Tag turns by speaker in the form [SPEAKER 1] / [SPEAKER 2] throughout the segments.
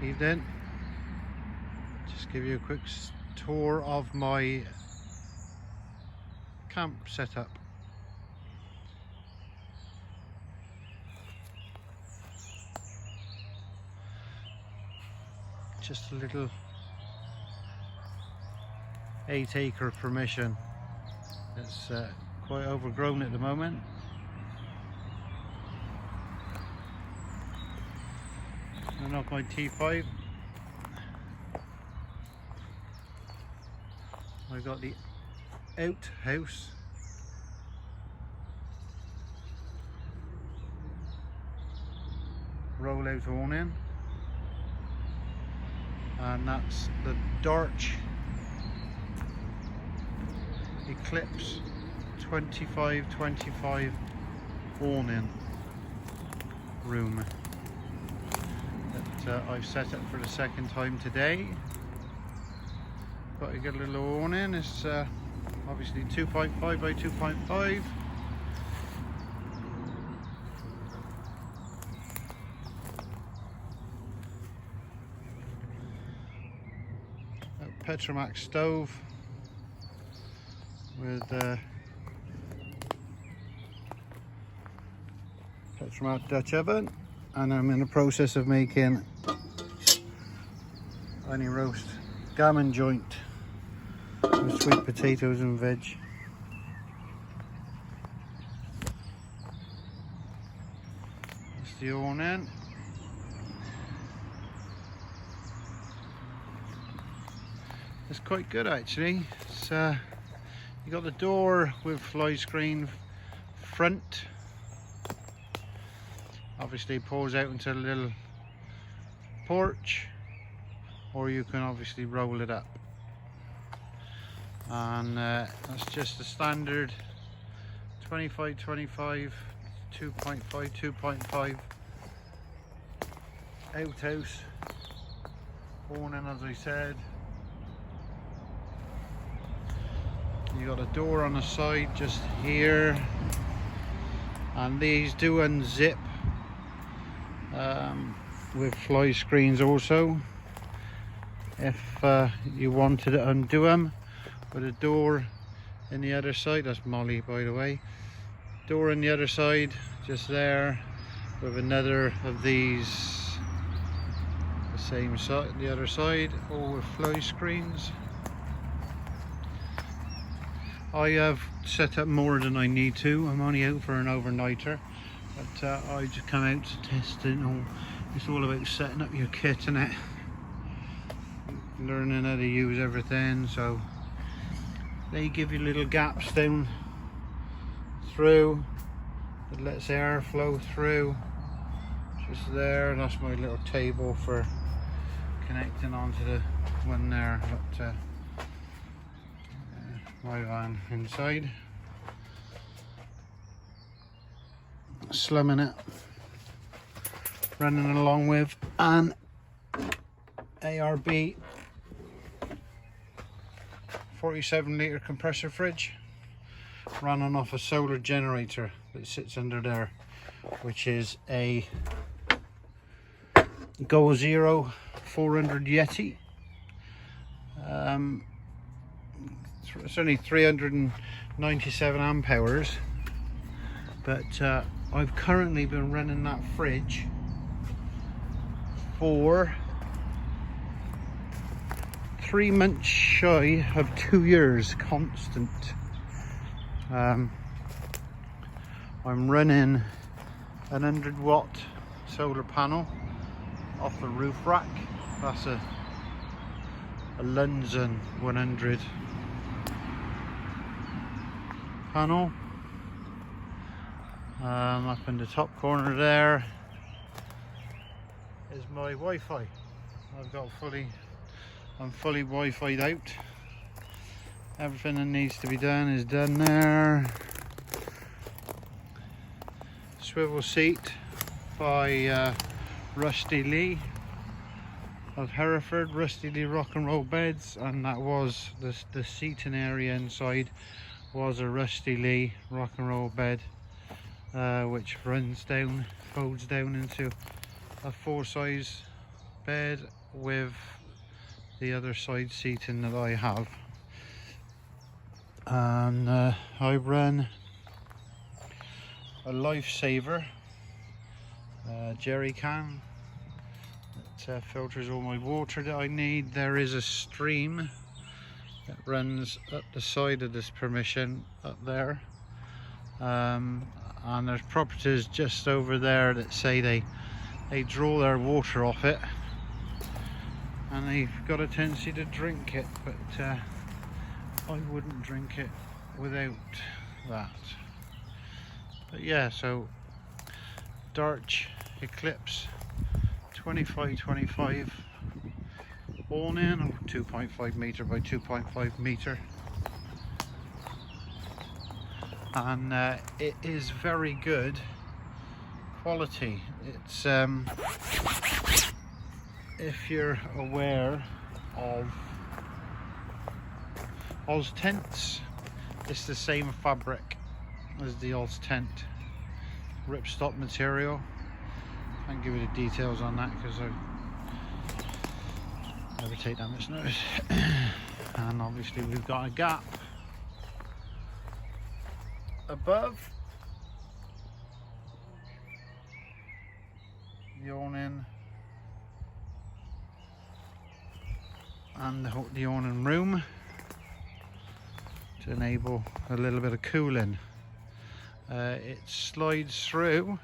[SPEAKER 1] Evening. Just give you a quick tour of my camp setup. Just a little 8-acre permission. It's quite overgrown at the moment. And off my T5, I've got the outhouse. Roll out awning, and that's the Darche Eclipse 25-25 awning room that I've set up for the second time today. Got a good little awning. It's obviously 2.5 by 2.5. A Petromax stove with Petromax Dutch oven, and I'm in the process of making honey roast gammon joint with sweet potatoes and veg. That's the awning. It's quite good actually. It's you got the door with fly screen front. Obviously pours out into a little porch, or you can obviously roll it up. And that's just the standard 25-25, 2.5, 2.5 outhouse awning, as I said. You got a door on the side just here, and these do unzip with fly screens also, if you wanted to undo them. With a door in the other side, that's Molly by the way, door on the other side just there, with another of these the same side, the other side, all with fly screens. I have set up more than I need to. I'm only out for an overnighter, but I just come out to test it all. It's all about setting up your kit, isn't it? Learning how to use everything. So they give you little gaps down through that lets air flow through. Just there. That's my little table for connecting onto the one there. But, my van inside, slumming it, running along with an ARB 47-litre compressor fridge running off a solar generator that sits under there, which is a Go Zero 400 Yeti. It's only 397 amp hours, but I've currently been running that fridge for 3 months shy of 2 years constant. I'm running an 100-watt solar panel off the roof rack. That's a Lunzen 100 panel. Up in the top corner there is my Wi-Fi. I'm fully Wi-Fi'd out. Everything that needs to be done is done there. Swivel seat by Rusty Lee of Hereford, Rusty Lee Rock and Roll Beds, and that was the seating area inside was a Rusty Lee Rock and Roll bed, which folds down into a 4-size bed with the other side seating that I have, and I run a Lifesaver jerry can that filters all my water that I need. There is a stream that runs up the side of this permission up there, and there's properties just over there that say they draw their water off it, and they've got a tendency to drink it, but I wouldn't drink it without that. But yeah, so Darche Eclipse 25-25 awning, 2.5 meter by 2.5 meter, and it is very good quality. It's if you're aware of Oz tents, it's the same fabric as the Oz tent, ripstop material. I can't give you the details on that because I never take that much notice. And obviously we've got a gap above the awning and the awning room to enable a little bit of cooling. It slides through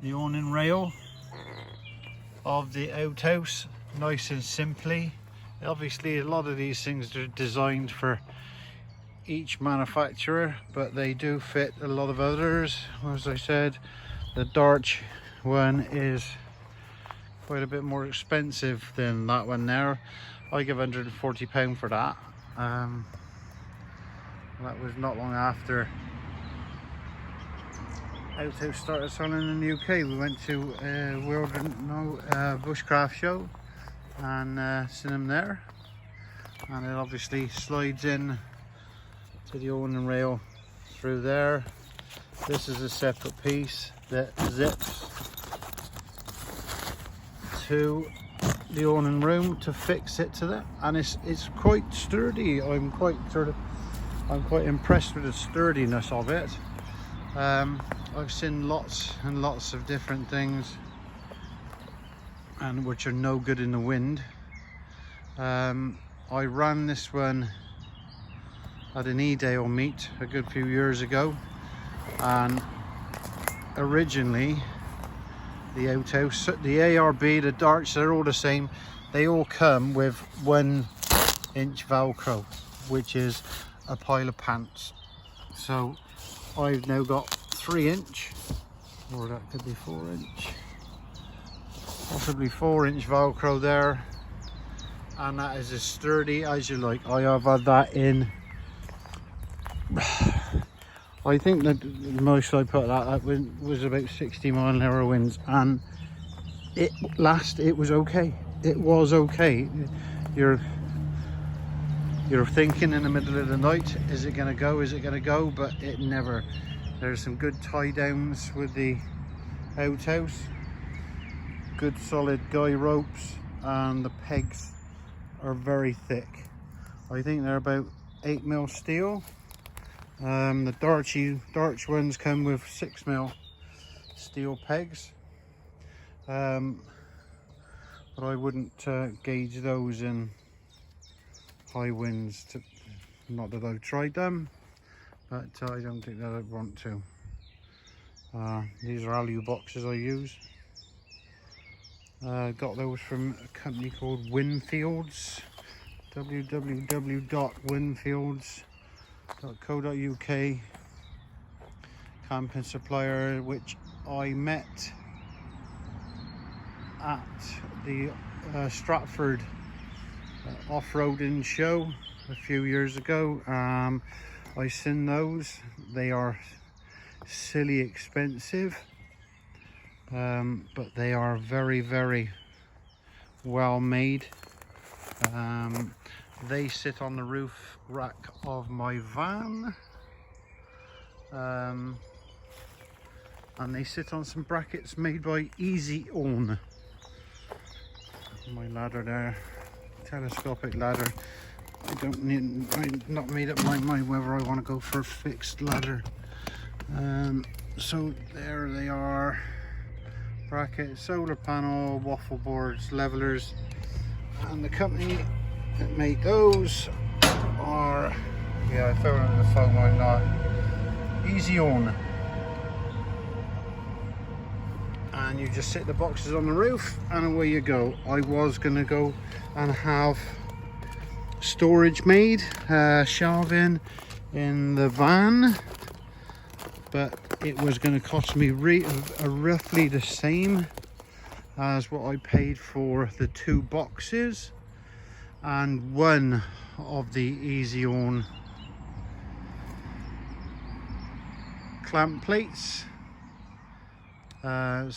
[SPEAKER 1] the awning rail of the outhouse, nice and simply. Obviously a lot of these things are designed for each manufacturer, but they do fit a lot of others. As I said, the Darche one is quite a bit more expensive than that one there. I give £140 for that. That was not long after outhouse started selling in the UK. We went to bushcraft show and seen them there, and it obviously slides in to the awning rail through there. This is a separate piece that zips to the awning room to fix it to that, and it's quite sturdy. I'm quite impressed with the sturdiness of it. I've seen lots and lots of different things, and which are no good in the wind. I ran this one at an E-Dale meet a good few years ago, and originally the outhouse, the ARB, the Darche, they're all the same. They all come with 1 inch Velcro, which is a pile of pants. So I've now got 3 inch, or that could be 4 inch, possibly 4 inch Velcro there, and that is as sturdy as you like. I have had that in, I think that the most I put that was about 60 mile/hour winds, and it was okay. It was okay. You're thinking in the middle of the night, is it going to go, is it going to go, but it never. There's some good tie downs with the outhouse, good solid guy ropes, and the pegs are very thick. I think they're about 8mm steel. The Darche ones come with 6mm steel pegs, but I wouldn't gauge those in high winds. Not that I've tried them, but I don't think that I'd want to. These are alu boxes I use. Got those from a company called Winfields, www.winfields.co.uk, camping supplier, which I met at the Stratford off-roading show a few years ago. I seen those. They are silly expensive, but they are very, very well made. They sit on the roof rack of my van. and they sit on some brackets made by Easy Own. My ladder there, telescopic ladder. I'm not made up my mind whether I want to go for a fixed ladder. So there they are. Bracket, solar panel, waffle boards, levelers, and the company that make those are, yeah, I found it on the phone right now, Easy Own. And you just sit the boxes on the roof and away you go. I was going to go and have storage made, shelving in the van, but it was going to cost me roughly the same as what I paid for the 2 boxes and one of the Easy Own clamp plates. But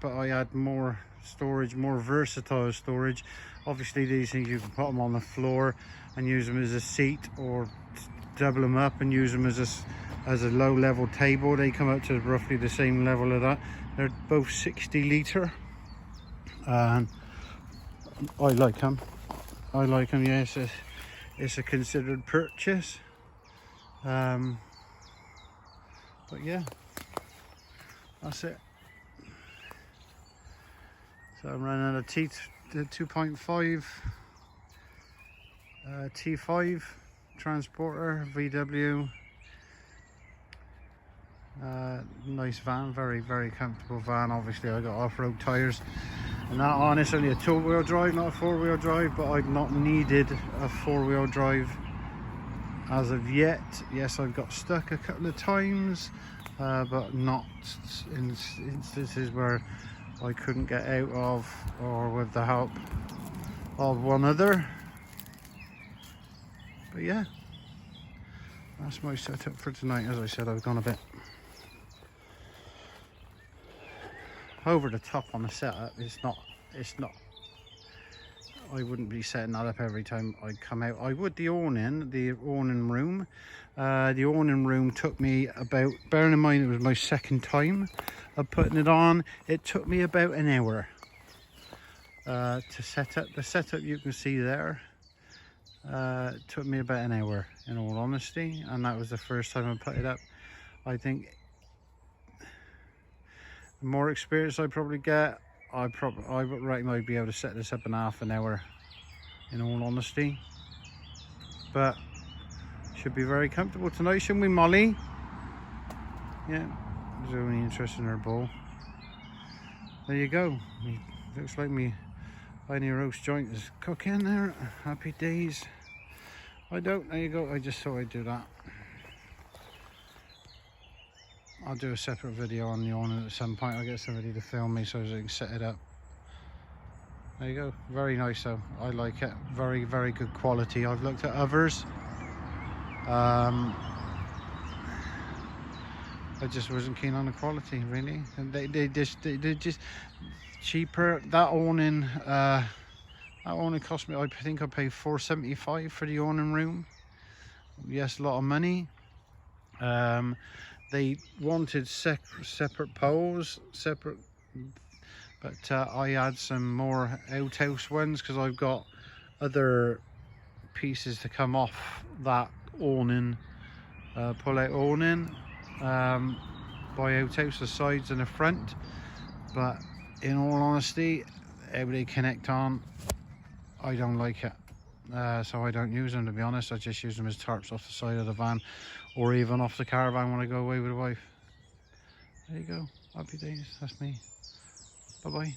[SPEAKER 1] I had more storage, more versatile storage. Obviously these things you can put them on the floor and use them as a seat, or double them up and use them as a low level table. They come up to roughly the same level of that. They're both 60 litre and I like them. Yes, it's a considered purchase. But yeah, that's it. So I'm running a 2.5 T5 transporter VW. Nice van, very comfortable van. Obviously I got off-road tires and that on. It's only a 2-wheel drive, not a 4-wheel drive, but I've not needed a 4-wheel drive as of yet. Yes, I've got stuck a couple of times, but not in instances where I couldn't get out of, or with the help of one other. But yeah, that's my setup for tonight. As I said, I've gone a bit over the top on the setup. It's not I wouldn't be setting that up every time I come out. I would the awning room. The awning room took me about, bearing in mind it was my second time of putting it on, it took me about an hour to set up. The setup you can see there took me about an hour, in all honesty, and that was the first time I put it up. I think the more experience I probably get, I would reckon I'd be able to set this up in half an hour, in all honesty. But should be very comfortable tonight, shouldn't we, Molly? Yeah, is there any interest in her ball? There you go. Looks like me tiny roast joint is cooking there. Happy days. There you go. I just thought I'd do that. I'll do a separate video on the awning at some point. I'll get somebody to film me so I can set it up. There you go. Very nice though. I like it. Very good quality. I've looked at others. I just wasn't keen on the quality, really. And they just cheaper. That awning cost me, I think I paid $4.75 for the awning room. Yes, a lot of money. They wanted separate poles, but I had some more outhouse ones because I've got other pieces to come off that awning, pull-out awning, by outhouse, the sides and the front. But in all honesty, how they connect on, I don't like it. So I don't use them, to be honest. I just use them as tarps off the side of the van, or even off the caravan when I go away with the wife. There you go. Happy days. That's me. Bye bye.